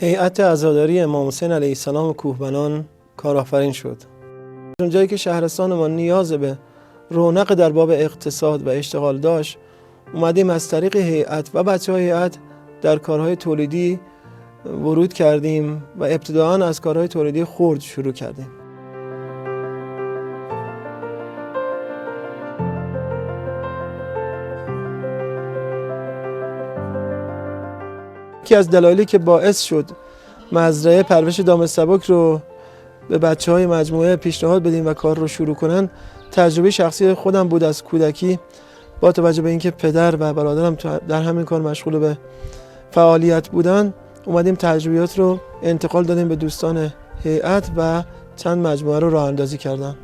هیئت عزاداری امام حسین علیه السلام کوهبنان کارآفرین شد. اونجایی که شهرستان ما نیاز به رونق در باب اقتصاد و اشتغال داشت، اومدیم از طریق هیئت و بچه‌های هیئت در کارهای تولیدی ورود کردیم و ابتداءً از کارهای تولیدی خرد شروع کردیم. یکی از دلایلی که باعث شد مزرعه پرورش دام سبک رو به بچه‌های مجموعه پیشنهاد بدیم و کار رو شروع کنن، تجربه شخصی خودم بود از کودکی. با توجه به اینکه پدر و برادرم در همین کار مشغول به فعالیت بودن، اومدیم تجربیات رو انتقال دادیم به دوستان هیئت و چند مجموعه رو راه اندازی کردن.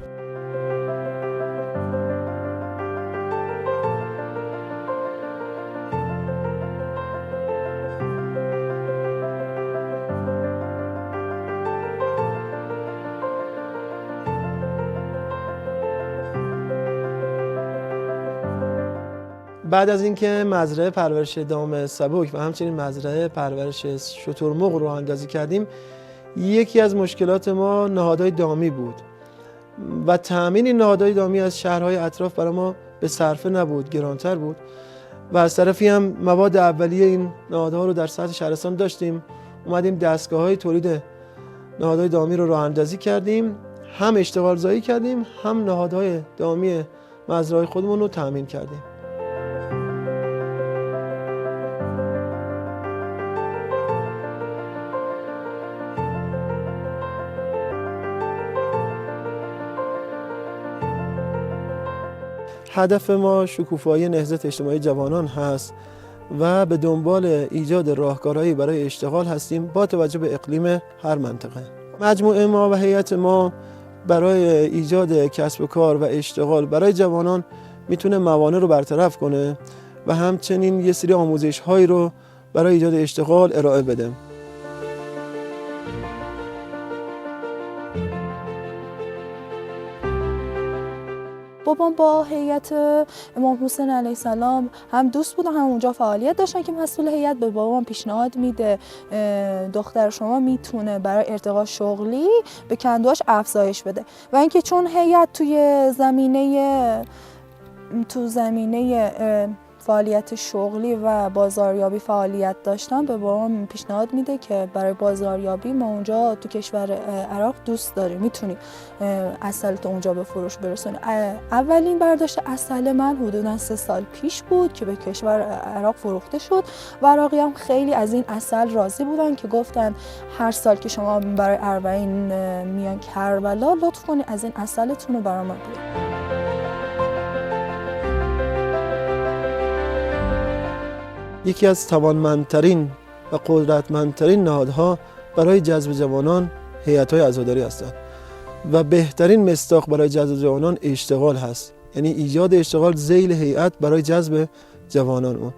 بعد از اینکه مزرعه پرورش دام سبک و همچنین مزرعه پرورش شترمرغ رو اندازی کردیم، یکی از مشکلات ما نهادهای دامی بود و تأمین این نهادهای دامی از شهرهای اطراف برای ما به صرفه نبود، گرانتر بود. و از طرفی هم مواد اولیه این نهادها رو در سطح شهرستان داشتیم. اومدیم دستگاه‌های تولید نهادهای دامی رو راه اندازی کردیم، هم اشتغال زایی کردیم، هم نهادهای دامی مزرعه خودمون رو تأمین کردیم. هدف ما شکوفایی نهضت اجتماعی جوانان هست و به دنبال ایجاد راهکارهایی برای اشتغال هستیم با توجه به اقلیم هر منطقه. مجموعه ما و هیئت ما برای ایجاد کسب و کار و اشتغال برای جوانان میتونه موانع رو برطرف کنه و همچنین یه سری آموزش هایی رو برای ایجاد اشتغال ارائه بده. بابام با هیئت امام حسین علیه السلام هم دوست بود و هم اونجا فعالیت داشتن که مسئول هیئت به بابام پیشنهاد میده دختر شما میتونه برای ارتقا شغلی به کندوهاش افزایش بده و اینکه چون هیئت تو زمینه فعالیت شغلی و بازاریابی فعالیت داشتن، به بابام پیشنهاد میده که برای بازاریابی ما اونجا تو کشور عراق دوست داریم، میتونی عسلت اونجا به فروش برسونی. اولین برداشت عسل من حدوداً 3 سال پیش بود که به کشور عراق فروخته شد و عراقی هم خیلی از این عسل راضی بودن که گفتن هر سال که شما برای اربعین میان کربلا لطف کنی از این عسلتون رو برای ما بیارید. یکی از توانمندترین و قدرتمندترین نهادها برای جذب جوانان هیئت‌های عزاداری هستند و بهترین مصداق برای جذب جوانان اشتغال هست، یعنی ایجاد اشتغال ذیل هیئت برای جذب جوانان.